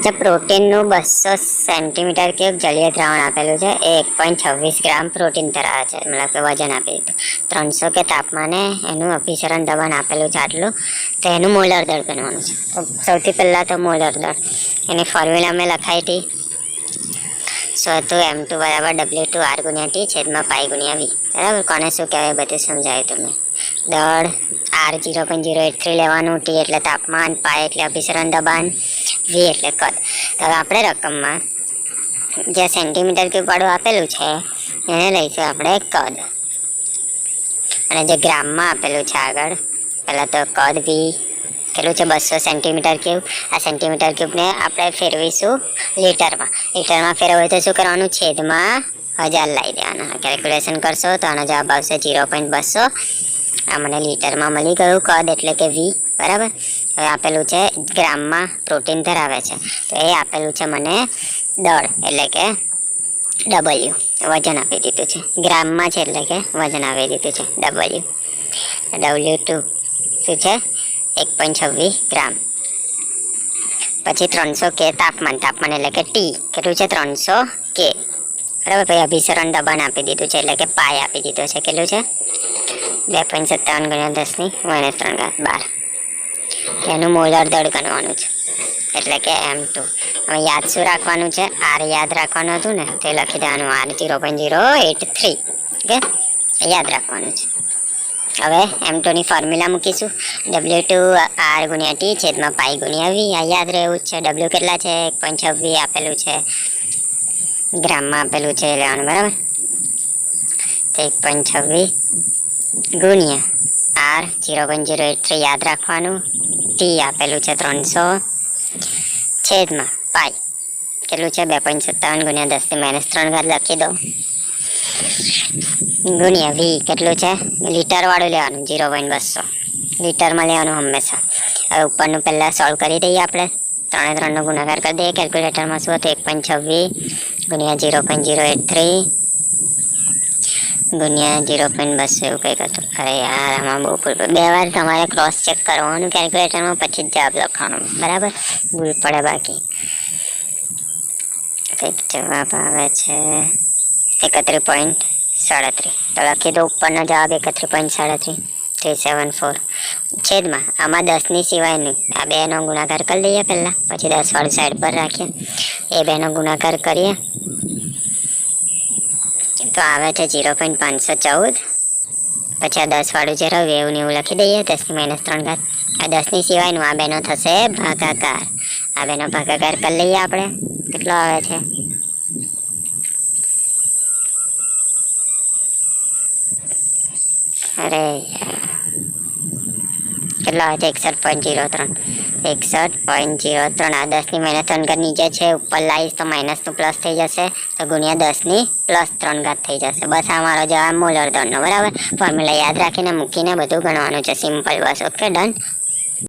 જે પ્રોટીનનું 200 centimetre cube જલીય દ્રાવણ આપેલું છે એ 1.26 ગ્રામ પ્રોટીન ધરાવે છે, મતલબ કે વજન આપી દીધું. 300 કે તાપમાને એનું અભિસરણ દબાણ આપેલું છે આટલું, તો એનું મોલર દળ ગણવાનું છે. તો સૌથી પહેલાં તો મોલર દળ, એની ફોર્મ્યુલા મેં લખાઈ હતી. M2 બરાબર W2R ગુણ્યા T છેદમાં પાઈ ગુણ્યા V. બરાબર, કોને શું કહેવાય બધું સમજાયું તમે. દળ R 0.083 લેવાનું, T એટલે તાપમાન, પાઈ એટલે અભિસરણ દબાણ, V એટલે કદ. તો હવે આપણે રકમમાં જે સેન્ટીમીટર ક્યુબ વાળું આપેલું છે એને લઈશું આપણે કદ, અને જે ગ્રામમાં આપેલું છે આગળ પહેલાં તો કદ V કેટલું છે 200 સેન્ટીમીટર ક્યુબ. આ સેન્ટીમીટર ક્યુબને આપણે ફેરવીશું લીટરમાં. લીટરમાં ફેરવવું તો શું કરવાનું, છેદમાં 1000 લાવી દેવાના. કેલ્ક્યુલેશન કરશો તો આનો જવાબ આવશે 0.200. આ મને લીટરમાં મળી ગયું કદ એટલે કે V. બરાબર, હવે આપેલું છે ગ્રામમાં પ્રોટીન ધરાવે છે, તો એ આપેલું છે મને દળ એટલે કે W, વજન આપી દીધું છે. ગ્રામમાં છે એટલે કે વજન આપી દીધું છે W2 શું છે 1.26 ગ્રામ. પછી 300 કે તાપમાન, તાપમાન એટલે કે T કેટલું છે 300 કે. બરાબર, પછી અભિસરણ દબાણ આપી દીધું છે એટલે કે પાઈ આપી દીધું છે, કેટલું છે 2.57 ગુણ્યા 10 ની -3 ઘાત 12. એનું મોલર દળ ગણવાનું છે એટલે કે M2. હવે યાદ શું રાખવાનું છે, R યાદ રાખવાનું હતું ને, તે લખી દેવાનું R 0.083. ઓકે, યાદ રાખવાનું છે. હવે M2 ની ફોર્મ્યુલા મૂકીશું, W2R ગુણ્યા T છેદમાં પાઈ ગુણ્યા V. આ યાદ રહેવું જ છે. W કેટલા છે 1.26 આપેલું છે, ગ્રામમાં આપેલું છે લેવાનું. બરાબર, તો 1.26 ગુણ્યા R 0.083 યાદ રાખવાનું, T આપેલું છે 300 છેદમાં પાઈ કેટલું છે 2.57 ગુણ્યા 10 ની -3 ઘાત લખી દો, ગુણ્યા V કેટલું છે લીટર વાળું લેવાનું 0.200 લીટરમાં લેવાનું હંમેશા. હવે ઉપરનું પહેલાં સોલ્વ કરી દઈએ આપણે, 3 3 નો ગુણાકાર કરી દઈએ કેલ્ક્યુલેટરમાં. શું હતું 1.26 ગુણ્યા 0.083 ગુણ્યા 0.200 એવું કંઈક હતું. અરે યાર, આમાં બહુ ભૂલ, 2 વાર તમારે ક્રોસ ચેક કરવાનું કેલ્ક્યુલેટરમાં, પછી જ જવાબ લખવાનો. બરાબર, ભૂલ પડે બાકી. કંઈક જવાબ આવે છે 31.37. તો લખી દો ઉપરનો જવાબ 31.37 374 છેદમાં આમાં 10 ની સિવાયનું આ 2 નો ગુણાકાર કરી લઈએ પહેલાં, પછી 10 વાળું સાઈડ પર રાખીએ. એ 2 નો ગુણાકાર કરીએ તો આવે છે 0.514. પછી આ 10 વાળું જે રહ્યું એવું ને એવું લખી દઈએ 10 ની -3 ઘાત. આ 10 ની સિવાયનું આ 2 નો થશે ભાગાકાર. આ 2 નો ભાગાકાર કરી લઈએ આપણે, કેટલો આવે છે અરે કેટલો આવે છે 61.03. 61.03. આ 10 ની -3 ઘાત નીચે છે, ઉપર લાવીશ તો માઇનસનું પ્લસ થઈ જશે, તો ગુણ્યા 10 ની +3 ઘાત થઈ જશે. બસ આ મારો જવાબ મોલર દળનો. બરાબર, ફોર્મ્યુલા યાદ રાખીને મૂકીને બધું ગણવાનું છે, સિમ્પલ બસ. Okay, done.